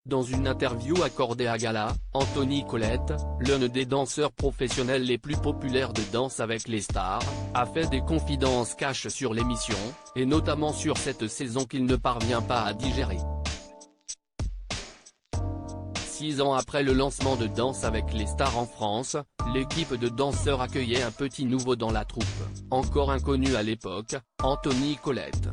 Dans une interview accordée à Gala, Anthony Colette, l'un des danseurs professionnels les plus populaires de Danse avec les stars, a fait des confidences cash sur l'émission, et notamment sur cette saison qu'il ne parvient pas à digérer. 6 ans après le lancement de Danse avec les stars en France, l'équipe de danseurs accueillait un petit nouveau dans la troupe, encore inconnu à l'époque, Anthony Colette.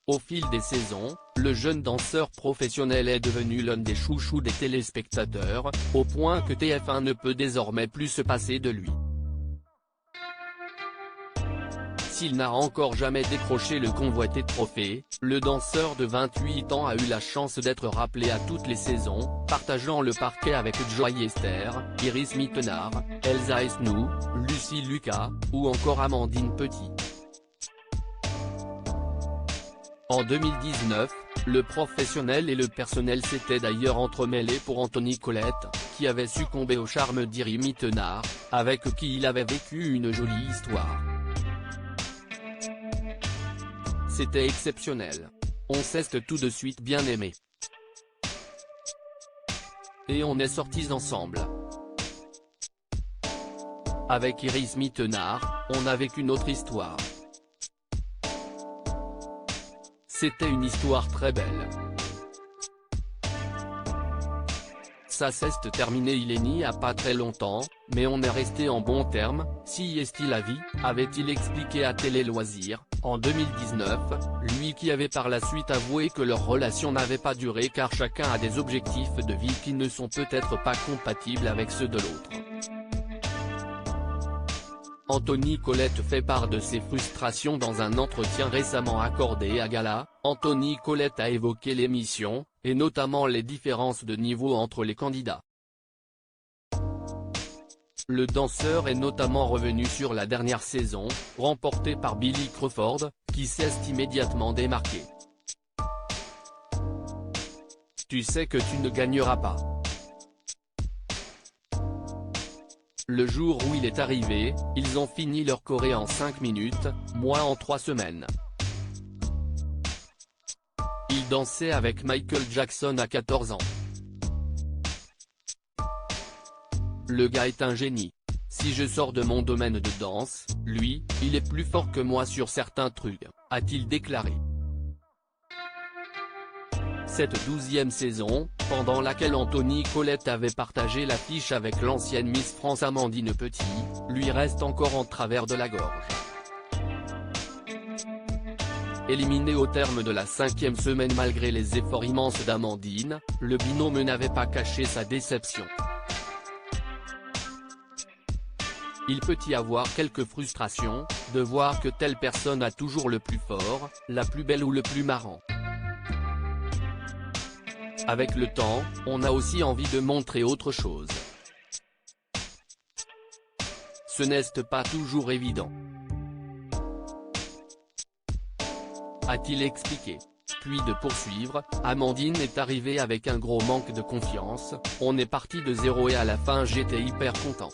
Au fil des saisons, le jeune danseur professionnel est devenu l'un des chouchous des téléspectateurs, au point que TF1 ne peut désormais plus se passer de lui. S'il n'a encore jamais décroché le convoité trophée, le danseur de 28 ans a eu la chance d'être rappelé à toutes les saisons, partageant le parquet avec Joy Esther, Iris Mittenard, Elsa Esnou, Lucie Lucas, ou encore Amandine Petit. En 2019, le professionnel et le personnel s'étaient d'ailleurs entremêlés pour Anthony Colette, qui avait succombé au charme d'Iris Mittenard, avec qui il avait vécu une jolie histoire. C'était exceptionnel. On s'est tout de suite bien aimé. Et on est sortis ensemble. Avec Iris Mittenard, on a vécu notre histoire. C'était une histoire très belle. Ça s'est terminé il est n'y a pas très longtemps, mais on est resté en bons termes, si est-il la vie, avait-il expliqué à Télé Loisirs, en 2019, lui qui avait par la suite avoué que leur relation n'avait pas duré car chacun a des objectifs de vie qui ne sont peut-être pas compatibles avec ceux de l'autre. Anthony Colette fait part de ses frustrations dans un entretien récemment accordé à Gala. Anthony Colette a évoqué l'émission, et notamment les différences de niveau entre les candidats. Le danseur est notamment revenu sur la dernière saison, remportée par Billy Crawford, qui s'est immédiatement démarqué. Tu sais que tu ne gagneras pas. Le jour où il est arrivé, ils ont fini leur choré en 5 minutes, moi en 3 semaines. Il dansait avec Michael Jackson à 14 ans. Le gars est un génie. Si je sors de mon domaine de danse, lui, il est plus fort que moi sur certains trucs, a-t-il déclaré. Cette 12e saison, pendant laquelle Anthony Colette avait partagé l'affiche avec l'ancienne Miss France Amandine Petit, lui reste encore en travers de la gorge. Éliminé au terme de la 5e semaine malgré les efforts immenses d'Amandine, le binôme n'avait pas caché sa déception. Il peut y avoir quelques frustrations, de voir que telle personne a toujours le plus fort, la plus belle ou le plus marrant. Avec le temps, on a aussi envie de montrer autre chose. Ce n'est pas toujours évident, a-t-il expliqué. Puis de poursuivre, Amandine est arrivée avec un gros manque de confiance, on est parti de zéro et à la fin j'étais hyper content.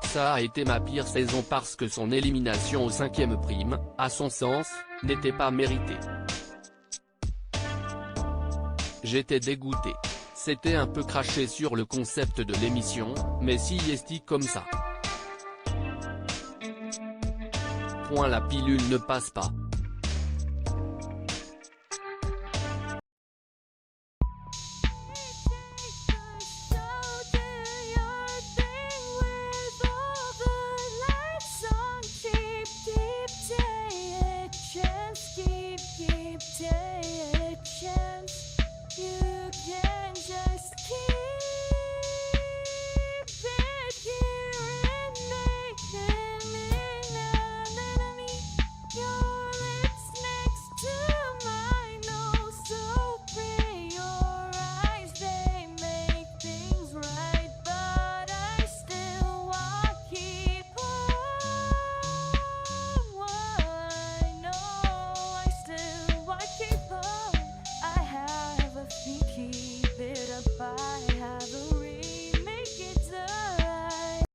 Ça a été ma pire saison parce que son élimination au 5e prime, à son sens, n'était pas méritée. J'étais dégoûté. C'était un peu craché sur le concept de l'émission, mais si est comme ça. La pilule ne passe pas.